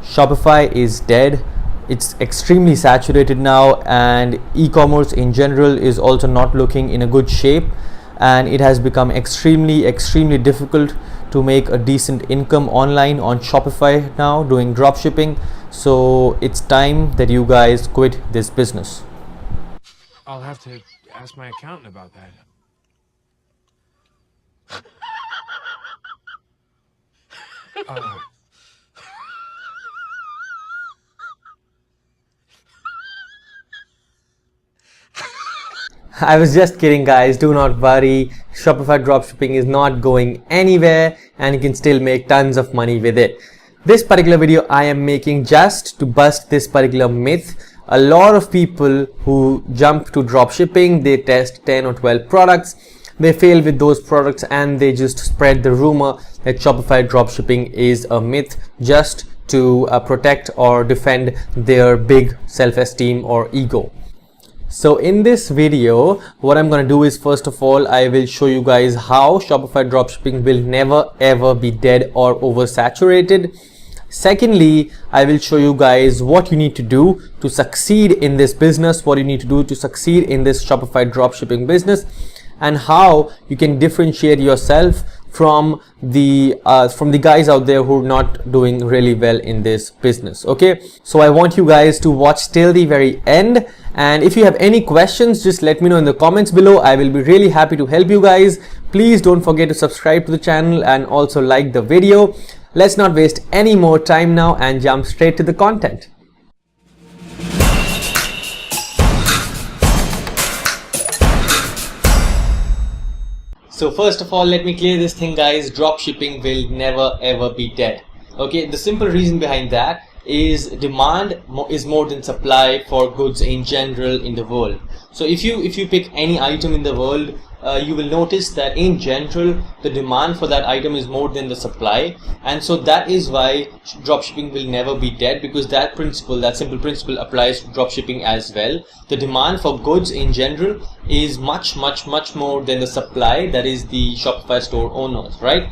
Shopify is dead. It's extremely saturated now, and e-commerce in general is also not looking in a good shape, and it has become extremely difficult to make a decent income online on Shopify now doing drop shipping. So it's time that you guys quit this business. I'll have to ask my accountant about that. I was just kidding, guys. Do not worry. Shopify dropshipping is not going anywhere, and you can still make tons of money with it. This particular video I am making just to bust this particular myth. A lot of people who jump to dropshipping, they test 10 or 12 products, they fail with those products, and they just spread the rumor that Shopify dropshipping is a myth just to protect or defend their big self-esteem or ego. So in this video, what I'm going to do is, first of all, I will show you guys how Shopify dropshipping will never ever be dead or oversaturated. Secondly, I will show you guys what you need to do to succeed in this business, what you need to do to succeed in this Shopify dropshipping business, and how you can differentiate yourself from the guys out there who are not doing really well in this business. Okay, so I want you guys to watch till the very end, and if you have any questions, just let me know in the comments below. I will be really happy to help you guys. Please don't forget to subscribe to the channel and also like the video. Let's not waste any more time now and jump straight to the content. So first of all, let me clear this thing, guys. Dropshipping will never ever be dead. Okay, the simple reason behind that is demand is more than supply for goods in general in the world. So if you pick any item in the world, you will notice that in general the demand for that item is more than the supply, and so that is why dropshipping will never be dead, because that simple principle applies to dropshipping as well. The demand for goods in general is much more than the supply, that is the Shopify store owners, right?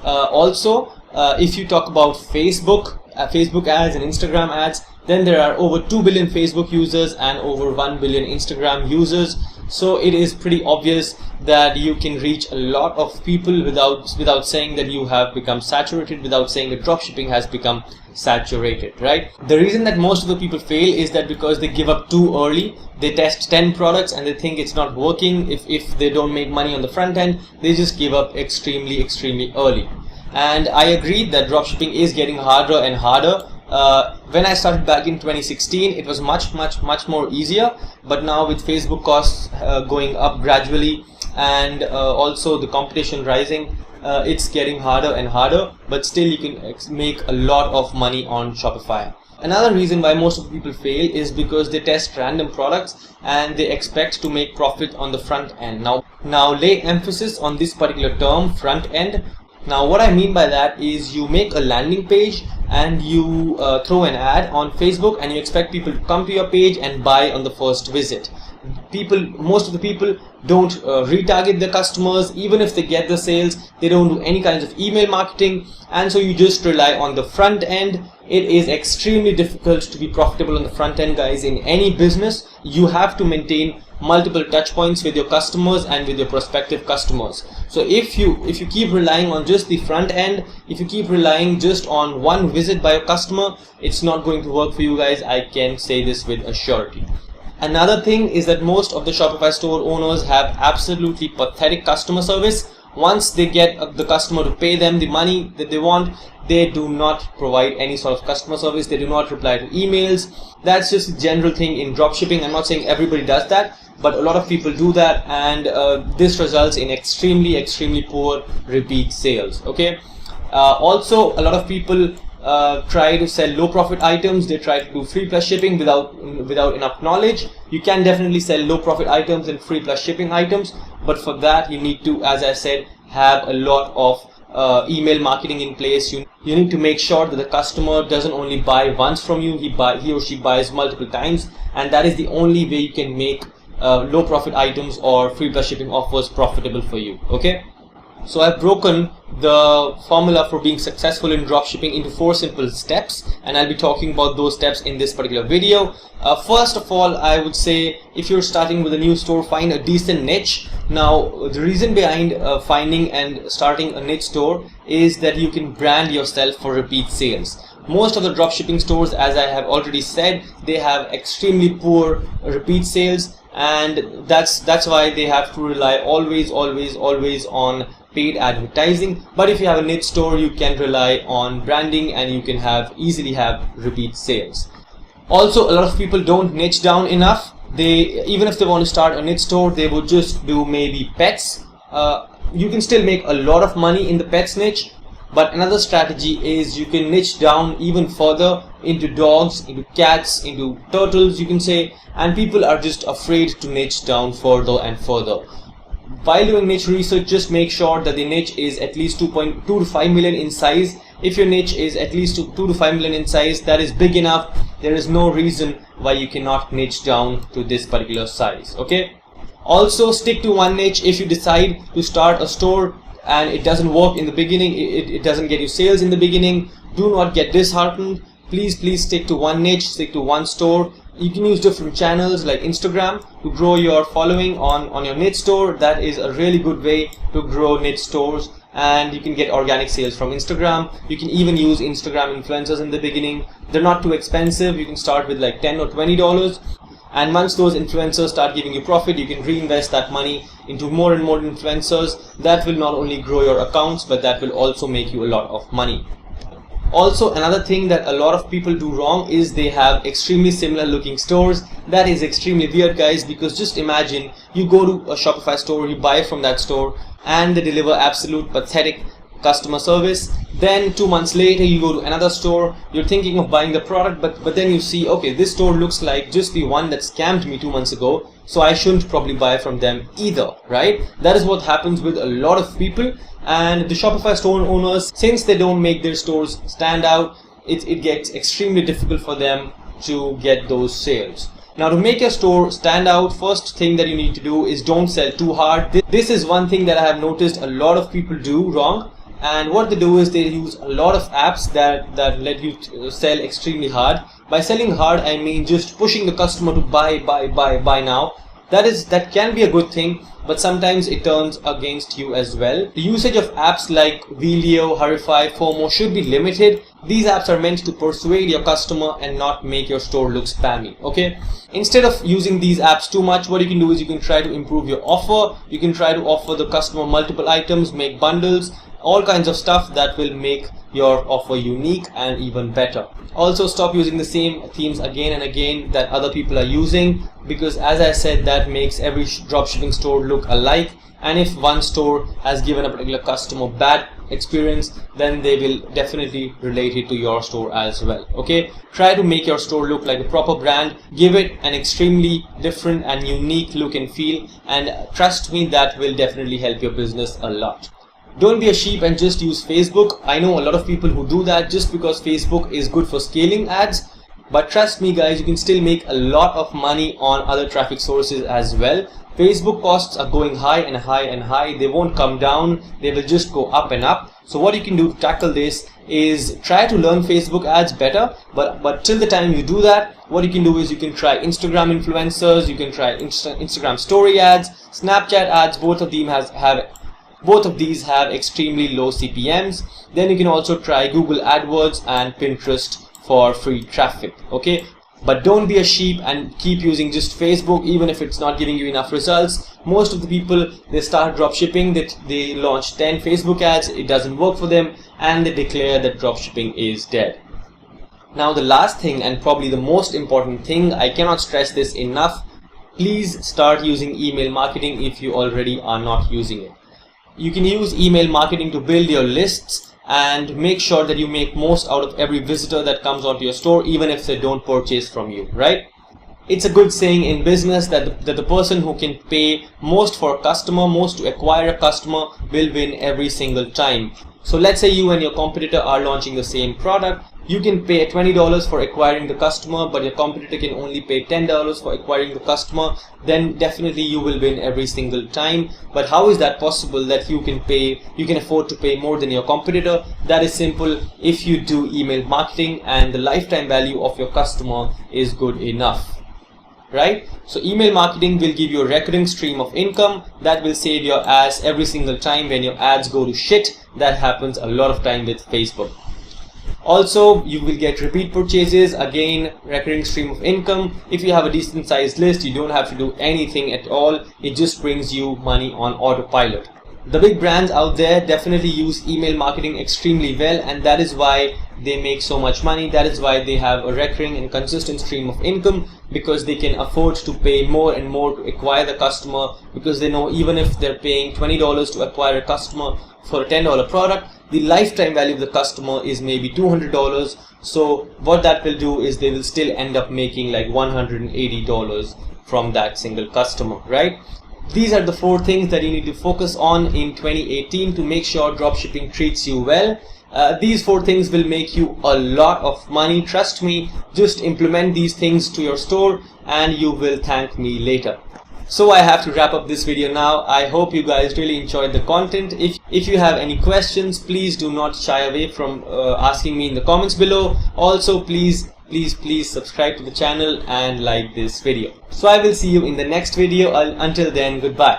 Also, if you talk about Facebook ads and Instagram ads, then there are over 2 billion Facebook users and over 1 billion Instagram users. So it is pretty obvious that you can reach a lot of people without saying that you have become saturated, without saying that dropshipping has become saturated, right? The reason that most of the people fail is that because they give up too early. They test 10 products and they think it's not working. If they don't make money on the front end, they just give up extremely early. And I agree that dropshipping is getting harder and harder. When I started back in 2016, it was much more easier, but now with Facebook costs going up gradually, and also the competition rising, it's getting harder and harder, but still you can make a lot of money on Shopify. Another reason why most of the people fail is because they test random products and they expect to make profit on the front end. Now lay emphasis on this particular term, front end. Now what I mean by that is you make a landing page and you throw an ad on Facebook and you expect people to come to your page and buy on the first visit. Most of the people don't retarget their customers. Even if they get the sales, they don't do any kinds of email marketing, and so you just rely on the front end. It is extremely difficult to be profitable on the front end, guys. In any business, you have to maintain multiple touch points with your customers and with your prospective customers. So if you keep relying on just the front end, if you keep relying just on one visit by a customer, it's not going to work for you guys. I can say this with a surety. Another thing is that most of the Shopify store owners have absolutely pathetic customer service. Once they get the customer to pay them the money that they want, they do not provide any sort of customer service. They do not reply to emails. That's just a general thing in dropshipping. I'm not saying everybody does that, but a lot of people do that, and this results in extremely poor repeat sales. Okay. Also, a lot of people try to sell low profit items. They try to do free plus shipping without enough knowledge. You can definitely sell low profit items and free plus shipping items, but for that you need to, as I said, have a lot of email marketing in place. You need to make sure that the customer doesn't only buy once from you, he or she buys multiple times, and that is the only way you can make low profit items or free plus shipping offers profitable for you. Okay, so I've broken the formula for being successful in dropshipping into 4 simple steps, and I'll be talking about those steps in this particular video. First of all, I would say if you're starting with a new store, find a decent niche. Now, the reason behind finding and starting a niche store is that you can brand yourself for repeat sales. Most of the dropshipping stores, as I have already said, they have extremely poor repeat sales, and that's why they have to rely always on paid advertising. But if you have a niche store, you can rely on branding and you can easily have repeat sales. Also, a lot of people don't niche down enough. Even if they want to start a niche store, they would just do maybe pets. You can still make a lot of money in the pets niche, but another strategy is you can niche down even further into dogs, into cats, into turtles, you can say, and people are just afraid to niche down further and further. While doing niche research, just make sure that the niche is at least 2.2 to 5 million in size. If your niche is at least 2 to 5 million in size, that is big enough. There is no reason why you cannot niche down to this particular size. Okay. Also, stick to one niche. If you decide to start a store and it doesn't work in the beginning, it doesn't get you sales in the beginning, do not get disheartened. Please stick to one niche, stick to one store. You can use different channels like Instagram to grow your following on your niche store. That is a really good way to grow niche stores, and you can get organic sales from Instagram. You can even use Instagram influencers in the beginning. They're not too expensive. You can start with like $10 or $20, and once those influencers start giving you profit, you can reinvest that money into more and more influencers. That will not only grow your accounts, but that will also make you a lot of money. Also, another thing that a lot of people do wrong is they have extremely similar looking stores. That is extremely weird, guys, because just imagine you go to a Shopify store, you buy from that store, and they deliver absolute pathetic customer service. Then 2 months later, you go to another store, you're thinking of buying the product, but then you see, okay, this store looks like just the one that scammed me 2 months ago, so I shouldn't probably buy from them either, right? That is what happens with a lot of people. And the Shopify store owners, since they don't make their stores stand out, it gets extremely difficult for them to get those sales. Now, to make your store stand out, first thing that you need to do is don't sell too hard. This is one thing that I have noticed a lot of people do wrong. And what they do is they use a lot of apps that let you sell extremely hard. By selling hard, I mean just pushing the customer to buy now. That can be a good thing, but sometimes it turns against you as well. The usage of apps like Wheelio, Hurrify, FOMO should be limited. These apps are meant to persuade your customer and not make your store look spammy, okay? Instead of using these apps too much, what you can do is you can try to improve your offer. You can try to offer the customer multiple items, make bundles, all kinds of stuff that will make your offer unique and even better. Also, stop using the same themes again and again that other people are using, because as I said, that makes every dropshipping store look alike. And if one store has given a particular customer bad experience, then they will definitely relate it to your store as well. Okay, try to make your store look like a proper brand. Give it an extremely different and unique look and feel, and trust me, that will definitely help your business a lot. Don't be a sheep and just use Facebook. I know a lot of people who do that just because Facebook is good for scaling ads. But trust me, guys, you can still make a lot of money on other traffic sources as well. Facebook costs are going high and high and high. They won't come down. They will just go up and up. So what you can do to tackle this is try to learn Facebook ads better. But till the time you do that, what you can do is you can try Instagram influencers. You can try Instagram story ads, Snapchat ads. Both of these have extremely low CPMs. Then you can also try Google AdWords and Pinterest for free traffic. Okay, but don't be a sheep and keep using just Facebook even if it's not giving you enough results. Most of the people, they start dropshipping, they launch 10 Facebook ads, it doesn't work for them, and they declare that dropshipping is dead. Now, the last thing, and probably the most important thing, I cannot stress this enough, please start using email marketing if you already are not using it. You can use email marketing to build your lists and make sure that you make most out of every visitor that comes onto your store, even if they don't purchase from you, right? It's a good saying in business that the person who can pay most for a customer, most to acquire a customer, will win every single time. So let's say you and your competitor are launching the same product. You can pay $20 for acquiring the customer, but your competitor can only pay $10 for acquiring the customer. Then definitely you will win every single time. But how is that possible that you can afford to pay more than your competitor? That is simple. If you do email marketing and the lifetime value of your customer is good enough. Right? So email marketing will give you a recurring stream of income that will save your ass every single time when your ads go to shit. That happens a lot of time with Facebook. Also, you will get repeat purchases, again recurring stream of income. If you have a decent sized list, you don't have to do anything at all. It just brings you money on autopilot. The big brands out there definitely use email marketing extremely well, and that is why they make so much money. That is why they have a recurring and consistent stream of income, because they can afford to pay more and more to acquire the customer, because they know even if they're paying $20 to acquire a customer for a $10 product, the lifetime value of the customer is maybe $200. So what that will do is they will still end up making like $180 from that single customer, right? These are the 4 things that you need to focus on in 2018 to make sure dropshipping treats you well. These 4 things will make you a lot of money. Trust me, just implement these things to your store and you will thank me later. So I have to wrap up this video now. I hope you guys really enjoyed the content. If you have any questions, please do not shy away from asking me in the comments below. Also, please subscribe to the channel and like this video. So I will see you in the next video. Until then, goodbye.